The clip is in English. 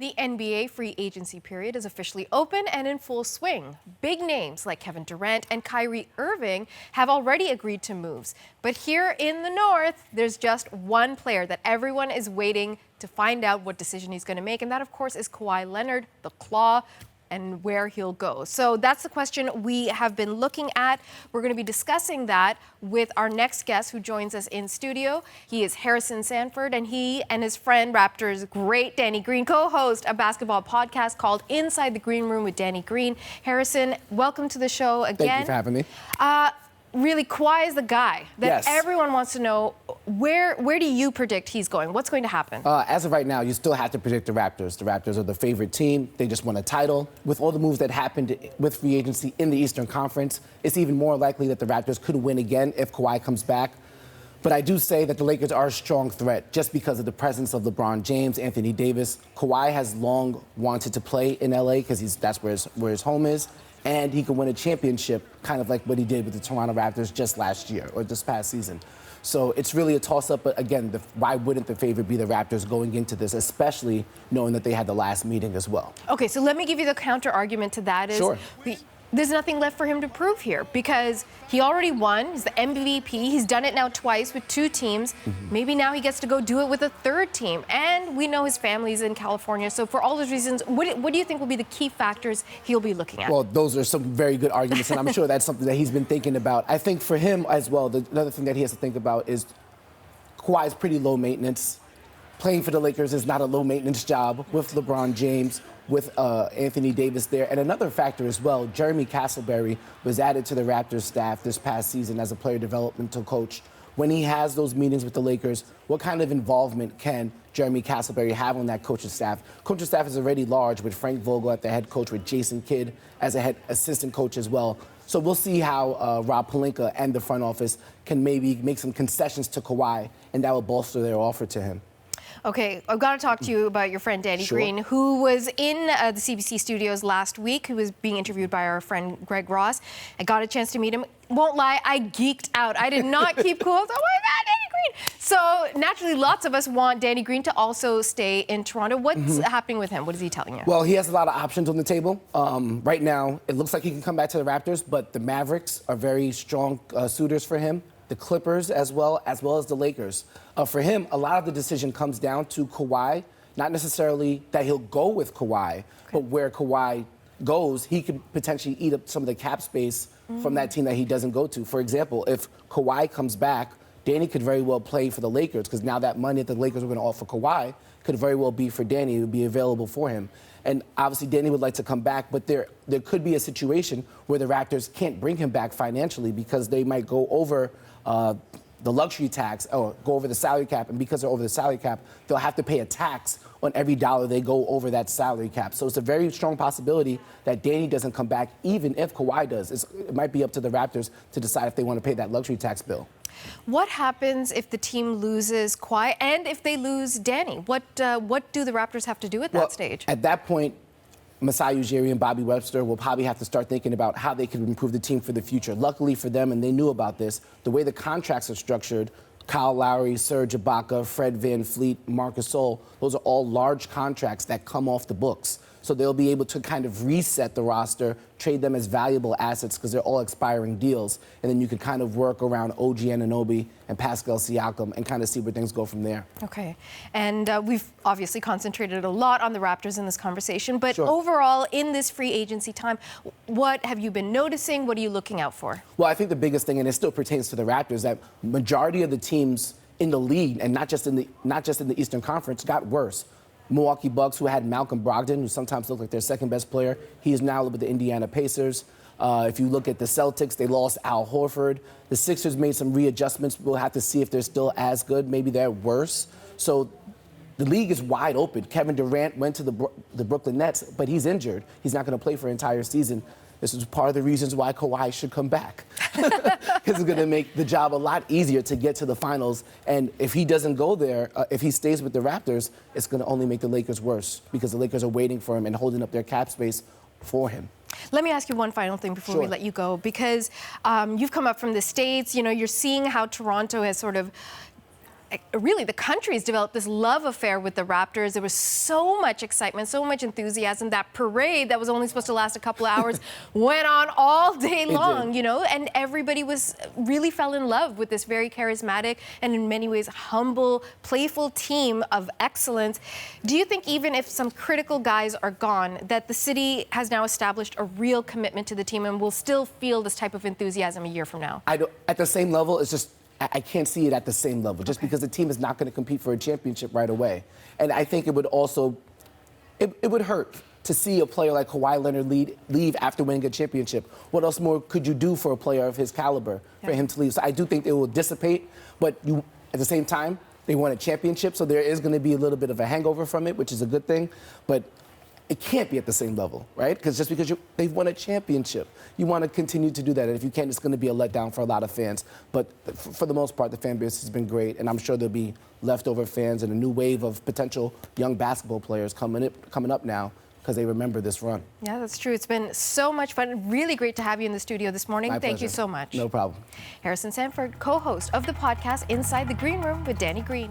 The NBA free agency period is officially open and in full swing. Big names like Kevin Durant and Kyrie Irving have already agreed to moves. But here in the North, there's just one player that everyone is waiting to find out what decision he's going to make. And that, of course, is Kawhi Leonard, the Claw, and where he'll go. So that's the question we have been looking at. We're going to be discussing that with our next guest who joins us in studio. He is Harrison Sanford, and he and his friend, Raptors great Danny Green, co-host a basketball podcast called Inside the Green Room with Danny Green. Harrison, welcome to the show again. Thank you for having me. Really, Kawhi is the guy that Yes. everyone wants to know. Where do you predict he's going? What's going to happen? As of right now, you still have to predict the Raptors. The Raptors are the favorite team. They just won a title. With all the moves that happened with free agency in the Eastern Conference, it's even more likely that the Raptors could win again if Kawhi comes back. But I do say that the Lakers are a strong threat just because of the presence of LeBron James, Anthony Davis. Kawhi has long wanted to play in LA because that's where his home is. And he can win a championship, kind of like what he did with the Toronto Raptors just last year or this past season. So it's really a toss-up. But again, why wouldn't the favorite be the Raptors going into this, especially knowing that they had the last meeting as well? Okay, so let me give you the counter-argument to that is Sure. There's nothing left for him to prove here because he already won. He's the MVP. He's done it now twice with two teams. Maybe now he gets to go do it with a third team. And we know his family's in California. So for all those reasons, what do you think will be the key factors he'll be looking at? Well, those are some very good arguments, and I'm sure that's something that he's been thinking about. I think for him as well, another thing that he has to think about is Kawhi is pretty low maintenance. Playing for the Lakers is not a low maintenance job with LeBron James, with Anthony Davis there. And another factor as well, Jeremy Castleberry was added to the Raptors staff this past season as a player developmental coach. When he has those meetings with the Lakers, what kind of involvement can Jeremy Castleberry have on that coaching staff? Coaching staff is already large with Frank Vogel at the head coach, with Jason Kidd as a head assistant coach as well. So we'll see how Rob Pelinka and the front office can maybe make some concessions to Kawhi, and that will bolster their offer to him. Okay, I've got to talk to you about your friend Danny Sure. Green, who was in the CBC studios last week, who was being interviewed by our friend Greg Ross. I got a chance to meet him. Won't lie, I geeked out. I did not keep cool. I was, oh my God, Danny Green. So naturally, lots of us want Danny Green to also stay in Toronto. What's happening with him? What is he telling you? Well, he has a lot of options on the table. Right now, it looks like he can come back to the Raptors, but the Mavericks are very strong suitors for him. The Clippers as well as the Lakers. For him, a lot of the decision comes down to Kawhi, not necessarily that he'll go with Kawhi, but where Kawhi goes, he could potentially eat up some of the cap space from that team that he doesn't go to. For example, if Kawhi comes back, Danny could very well play for the Lakers because now that money that the Lakers are going to offer Kawhi could very well be for Danny. It would be available for him. And obviously, Danny would like to come back, but there could be a situation where the Raptors can't bring him back financially because they might go over the luxury tax or go over the salary cap. And because they're over the salary cap, they'll have to pay a tax on every dollar they go over that salary cap. So it's a very strong possibility that Danny doesn't come back, even if Kawhi does. It might be up to the Raptors to decide if they want to pay that luxury tax bill. What happens if the team loses Kawhi and if they lose Danny? What do the Raptors have to do at that stage? At that point, Masai Ujiri and Bobby Webster will probably have to start thinking about how they can improve the team for the future. Luckily for them, and they knew about this, the way the contracts are structured, Kyle Lowry, Serge Ibaka, Fred VanVleet, Marc Gasol, those are all large contracts that come off the books. So they'll be able to kind of reset the roster, trade them as valuable assets because they're all expiring deals. And then you can kind of work around OG Anunoby and Pascal Siakam and kind of see where things go from there. Okay. And we've obviously concentrated a lot on the Raptors in this conversation. But Sure. overall, in this free agency time, what have you been noticing? What are you looking out for? Well, I think the biggest thing, and it still pertains to the Raptors, that majority of the teams in the league, and not just in the Eastern Conference, got worse. Milwaukee Bucks, who had Malcolm Brogdon, who sometimes looked like their second best player. He is now with the Indiana Pacers. If you look at the Celtics, they lost Al Horford. The Sixers made some readjustments. We'll have to see if they're still as good. Maybe they're worse. So the league is wide open. Kevin Durant went to the Brooklyn Nets, but he's injured. He's not going to play for an entire season. This is part of the reasons why Kawhi should come back. Because it's going to make the job a lot easier to get to the finals. And if he doesn't go there, if he stays with the Raptors, it's going to only make the Lakers worse because the Lakers are waiting for him and holding up their cap space for him. Let me ask you one final thing before we let you go, because you've come up from the States. You know, you're seeing how Toronto has sort of really the country's developed this love affair with the Raptors. There was so much excitement, so much enthusiasm. That parade that was only supposed to last a couple of hours went on all day long, you know, and everybody really fell in love with this very charismatic and in many ways humble, playful team of excellence. Do you think even if some critical guys are gone, that the city has now established a real commitment to the team and will still feel this type of enthusiasm a year from now? At the same level, it's just I can't see it at the same level, just because the team is not going to compete for a championship right away. And I think it would also, it would hurt to see a player like Kawhi Leonard leave after winning a championship. What else more could you do for a player of his caliber for him to leave? So I do think it will dissipate, but at the same time, they won a championship, so there is going to be a little bit of a hangover from it, which is a good thing. But it can't be at the same level, right? Because just because they've won a championship, you want to continue to do that. And if you can't, it's going to be a letdown for a lot of fans. But for the most part, the fan base has been great, and I'm sure there'll be leftover fans and a new wave of potential young basketball players coming up now because they remember this run. Yeah, that's true. It's been so much fun. Really great to have you in the studio this morning. Thank you so much. No problem. Harrison Sanford, co-host of the podcast Inside the Green Room with Danny Green.